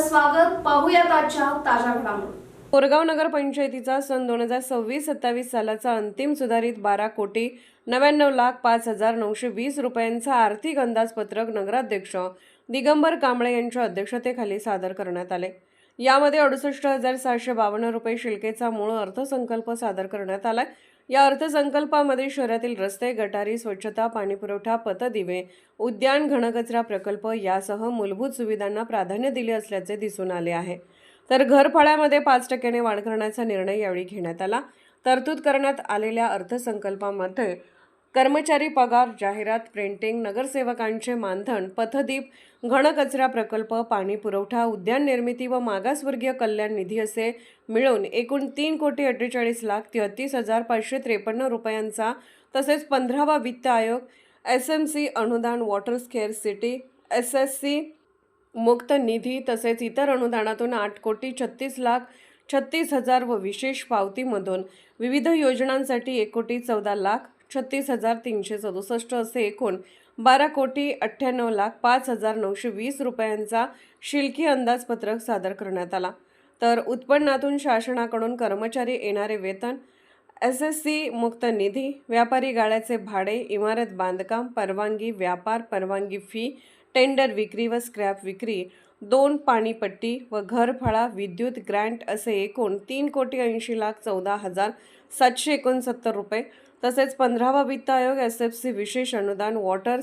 आपलं स्वागत. पाहूयात आजच्या ताज्या घडामोडी. बोरगाव नगरपंचायतीचा सन 2026-27 सालाचा अंतिम सुधारित 12,99,05,920 रुपयांचा आर्थिक अंदाजपत्रक नगराध्यक्ष दिगंबर कांबळे यांच्या अध्यक्षतेखाली सादर करण्यात आले. यामध्ये 68,752 रुपये शिल्केचा मूळ अर्थसंकल्प सादर करण्यात आला. या अर्थसंकल्पामध्ये शहरातील रस्ते, गटारी, स्वच्छता, पाणीपुरवठा, पथदिवे, उद्यान, घनकचरा प्रकल्प यासह मूलभूत सुविधांना प्राधान्य दिले असल्याचे दिसून आले आहे. तर घरफाळ्यामध्ये 5% वाढ करण्याचा निर्णय यावेळी घेण्यात आला. तरतूद करण्यात आलेल्या अर्थसंकल्पामध्ये कर्मचारी पगार, जाहिरात, प्रिंटिंग, नगरसेवकांचे मानधन, पथदीप, घनकचरा प्रकल्प, पाणी पुरवठा, उद्यान निर्मिती व मागासवर्गीय कल्याण निधी असे मिळून एकूण 3,48,33,553 रुपयांचा तसेच 15वा वित्त आयोग, SMC अनुदान, वॉटर स्केअर सिटी, SSC मुक्त निधी तसेच इतर अनुदानातून 8,36,36,000 व विशेष पावतीमधून विविध योजनांसाठी 1,14,36,367 असे एकूण 12,98,05,920 रुपयांचा शिल्की अंदाजपत्रक सादर करण्यात आला. तर उत्पन्नातून शासनाकडून कर्मचारी येणारे वेतन, SSC मुक्त निधी, व्यापारी गाळ्याचे भाडे, इमारत बांधकाम, परवानगी, व्यापार परवानगी फी, टेंडर विक्री व स्क्रॅप विक्री, 2 पाणीपट्टी व घरफाळा, विद्युत ग्रँट असे एकूण 3,80,14,769 रुपये तसेच 15वा वित्त आयोग, SFC विशेष अनुदान, वॉटर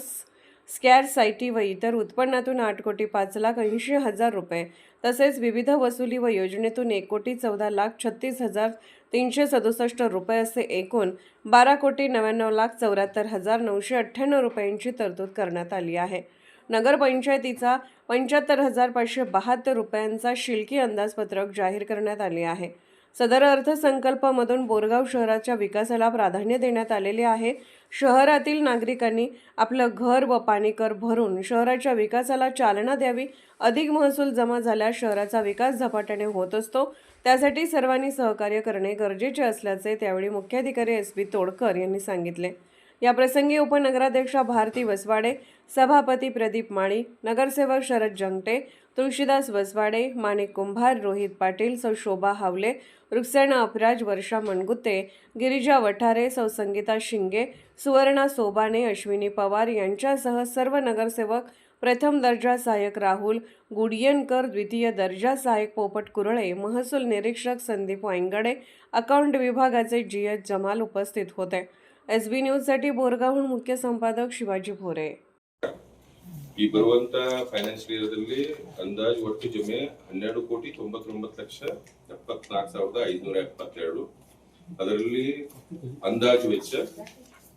स्कॅर सायटी व इतर उत्पन्नातून 8,05,80,000 रुपये तसेच विविध वसुली व योजनेतून 1,36,36,367 रुपये असे एकूण 12,99,74,998 रुपयांची तरतूद करण्यात आली आहे. नगरपंचायतीचा 75,572 रुपयांचा शिल्की अंदाजपत्रक जाहीर करण्यात आले आहे. सदर अर्थसंकल्पामधून बोरगाव शहराच्या विकासाला प्राधान्य देण्यात आलेले आहे. शहरातील नागरिकांनी आपलं घर व पाणी कर भरून शहराच्या विकासाला चालना द्यावी. अधिक महसूल जमा झाल्यास शहराचा विकास झपाट्याने होत असतो. त्यासाठी सर्वांनी सहकार्य करणे गरजेचे असल्याचे त्यावेळी मुख्याधिकारी SP तोडकर यांनी सांगितले. याप्रसंगी उपनगराध्यक्षा भारती वसवाडे, सभापती प्रदीप माळी, नगरसेवक शरद जंगटे, तुळशीदास वसवाडे, माणिक कुंभार, रोहित पाटील, सौ शोभा हावले, रुक्सेना अपराज, वर्षा मनगुत्ते, गिरिजा वठारे, सौ संगीता शिंगे, सुवर्णा सोबाने, अश्विनी पवार यांच्यासह सर्व नगरसेवक, प्रथम दर्जा सहाय्यक राहुल गुडियनकर, द्वितीय दर्जा सहाय्यक पोपट कुरळे, महसूल निरीक्षक संदीप वांगडे, अकाउंट विभागाचे GH जमाल उपस्थित होते. SB न्यूजसाठी बोरगावहून मुख्य संपादक शिवाजी भोरे. ಈ ಬರುವಂತ ಫೈನಾನ್ಷಿಯಲ್ ಇಯರ್ದಲ್ಲಿ ಅಂದಾಜು ಒಟ್ಟು ಜಮೆ 12,99,74,572. ಅದರಲ್ಲಿ ಅಂದಾಜು ವೆಚ್ಚ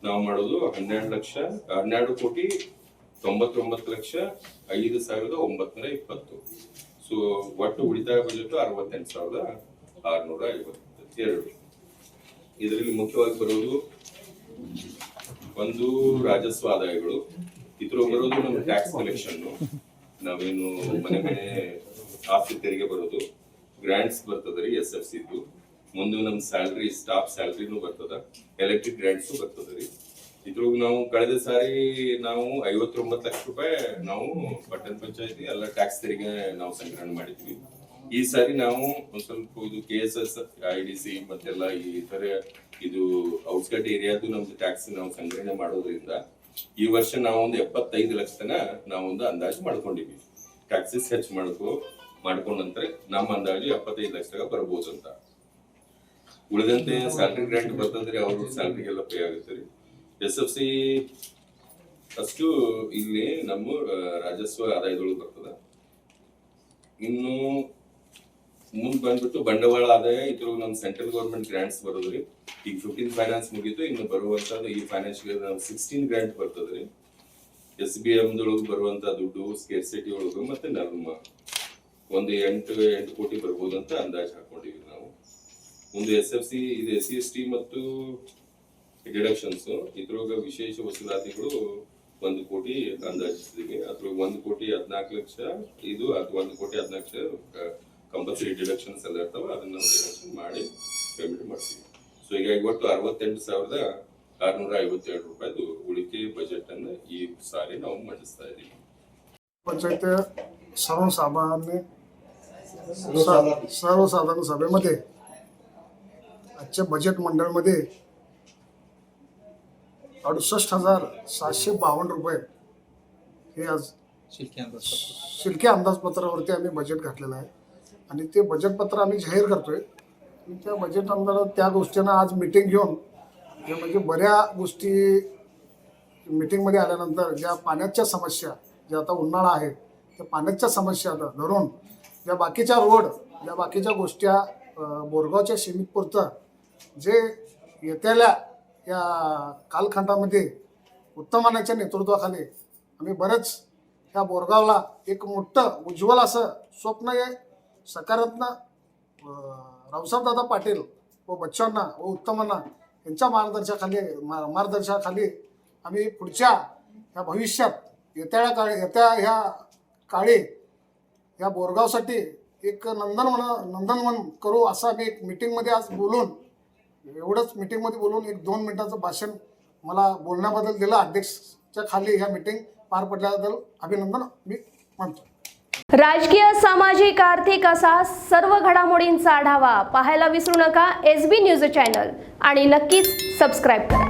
ನಾವು ಮಾಡೋದು 12,99,05,920. ಸೊ ಒಟ್ಟು ಉಳಿತಾಯ ಬಜೆಟ್ 68,652. ಇದರಲ್ಲಿ ಮುಖ್ಯವಾಗಿ ಬರೋದು ಒಂದು ರಾಜಸ್ವ ಆದಾಯಗಳು, ಇದ್ರ ಬರೋದು ನಮ್ಮ ಟ್ಯಾಕ್ಸ್ ಕಲೆಕ್ಷನ್, ನಾವೇನು ಮನೆ ಆಸ್ತಿ ತೆರಿಗೆ ಬರೋದು, ಗ್ರಾಂಟ್ಸ್ ಬರ್ತದೆ ರೀ SFC ದು, ಮುಂದೆ ನಮ್ಮ ಸ್ಯಾಲ್ರಿ ಸ್ಟಾಫ್ ಸ್ಯಾಲ್ರಿನೂ ಬರ್ತದ, ಎಲೆಕ್ಟ್ರಿಕ್ ಗ್ರಾಂಟ್ಸು ಬರ್ತದೆ ರೀ. ಇದ್ರೊಳಗೆ ನಾವು ಕಳೆದ ಸಾರಿ ನಾವು 59 ಲಕ್ಷ ರೂಪಾಯಿ ನಾವು ಪಟ್ಟಣ ಪಂಚಾಯತಿ ಎಲ್ಲ ಟ್ಯಾಕ್ಸ್ ತೆರಿಗೆ ನಾವು ಸಂಗ್ರಹಣೆ ಮಾಡಿದ್ವಿ. ಈ ಸಾರಿ ನಾವು ಒಂದ್ ಸ್ವಲ್ಪ ಇದು KSS IDC ಮತ್ತೆಲ್ಲ ಈ ತರ ಇದು ಔಟ್ಸ್ಕಟ್ ಏರಿಯಾದು ನಮ್ದು ಟ್ಯಾಕ್ಸ್ ನಾವು ಸಂಗ್ರಹಣೆ ಮಾಡೋದ್ರಿಂದ ಈ ವರ್ಷ ನಾವು ಒಂದು 75 ಲಕ್ಷ ತನ ನಾವೊಂದು ಅಂದಾಜು ಮಾಡ್ಕೊಂಡಿದ್ವಿ. ಟ್ಯಾಕ್ಸಸ್ ಹೆಚ್ಚು ಮಾಡ್ಕೊಂಡ ನಂತರ ನಮ್ಮ ಅಂದಾಜು 75 ಲಕ್ಷ ತನಕ ಬರ್ಬೋದು ಅಂತ. ಉಳಿದಂತೆ ಸ್ಯಾಲ್ರಿ ಗ್ರಾಂಟ್ ಬರ್ತದ್ರಿ, ಅವ್ರ ಸ್ಯಾಲ್ರಿಗೆಲ್ಲ ಪೇ ಆಗುತ್ತೆ ರೀ. SFC ಅಷ್ಟು ಇಲ್ಲಿ ನಮ್ಮ ರಾಜಸ್ವ ಆದಾಯದೊಳಗೆ ಬರ್ತದ. ಇನ್ನು ಮುಂದ್ ಬಂದ್ಬಿಟ್ಟು ಬಂಡವಾಳ ಆದಾಯ, ಇದ್ರೊಳಗೆ ನಮ್ಮ ಸೆಂಟ್ರಲ್ ಗೌರ್ಮೆಂಟ್ ಗ್ರಾಂಟ್ಸ್ ಬರೋದ್ರಿ. ಈಗ 15 ಫೈನಾನ್ಸ್ ಮುಗೀತು, ಇನ್ನು ಬರುವಂತದ್ದು ಈ ಫೈನಾನ್ಷಿಯಲ್ 16 ಗ್ರಾಂಟ್ ಬರ್ತದ್ರಿ. SBM ದೊಳಗೆ ಬರುವಂತ ದುಡ್ಡು ಸ್ಕೇರ್ಸಿಟಿ ಒಳಗೆ ಮತ್ತೆ ನಮ್ಮ ಒಂದು 8 ಕೋಟಿ ಬರ್ಬೋದು ಅಂತ ಅಂದಾಜು ಹಾಕೊಂಡಿವಿ ನಾವು. ಮುಂದೆ SFC ಇದು SC/ST ಮತ್ತು ಡಿಡಕ್ಷನ್ಸ್, ಇದ್ರೊಳಗೆ ವಿಶೇಷ ವಸೂಲಾತಿಗಳು 1 ಕೋಟಿ ಅಂದಾಜಿಸಿದೀವಿ. ಅದ್ರೊಳಗೆ 1,14,00,000 ಇದು 1,14,14,00,000 ಕಂಪಲ್ಸರಿ ಡಿಡಕ್ಷನ್ಸ್ ಎಲ್ಲ ಇರ್ತಾವ, ಅದನ್ನ ನಾವು ಡಿಡಕ್ಷನ್ ಮಾಡಿ ಪೇಮೆಂಟ್ ಮಾಡ್ತೀವಿ. ಸೊ ಹೀಗಾಗಿ ಒಟ್ಟು 68,652 ರೂಪಾಯಿದು ಉಳಿಕೆ ಬಜೆಟ್ ಅನ್ನ ಈ ಸಾರಿ ನಾವು ಮಂಡಿಸ್ತಾ ಇದ್ದೀವಿ. पंचायत सर्वसामान्य सर्वसाधारण सभेमध्ये आजच्या बजेट मंडळमध्ये 68,752 रुपये हे आज शिल्के अंदाजपत्रावरती आम्ही बजेट घातलेलं आहे आणि ते बजेटपत्र आम्ही जाहीर करतोय. आणि त्या बजेट अंतर्गत त्या गोष्टींना आज मीटिंग घेऊन जे म्हणजे बऱ्या गोष्टी मीटिंगमध्ये आल्यानंतर ज्या पाण्याच्या समस्या ज्या आता उन्हाळा आहे त्या पाण्याच्या समस्या धरून ज्या बाकीच्या रोड ज्या बाकीच्या गोष्टी बोरगावच्या सीमितपुरतं जे येत्याल्या या कालखंडामध्ये उत्तमानाच्या नेतृत्वाखाली आम्ही बरेच या बोरगावला एक मोठं उज्ज्वल असं स्वप्न हे सकारात्मक रावसाहेबदादा पाटील व बच्चांना व उत्तमांना यांच्या मार्गदर्शनाखाली आम्ही पुढच्या ह्या भविष्यात येत्या ह्या काळी या बोरगावसाठी एक नंदनवन करू असं आम्ही एक मीटिंगमध्ये आज बोलून एवढंच मीटिंगमध्ये बोलून एक 2 मिनिटाचं भाषण मला बोलण्याबद्दल दिलं. अध्यक्षच्या खाली ह्या मीटिंग पार पडल्याबद्दल अभिनंदन मी मानतो. राजकीय, सामाजिक, आर्थिक असा सर्व घडामोडींचा आढावा पाहायला विसरू नका SB न्यूज चॅनल आणि नक्कीच सबस्क्राईब करा.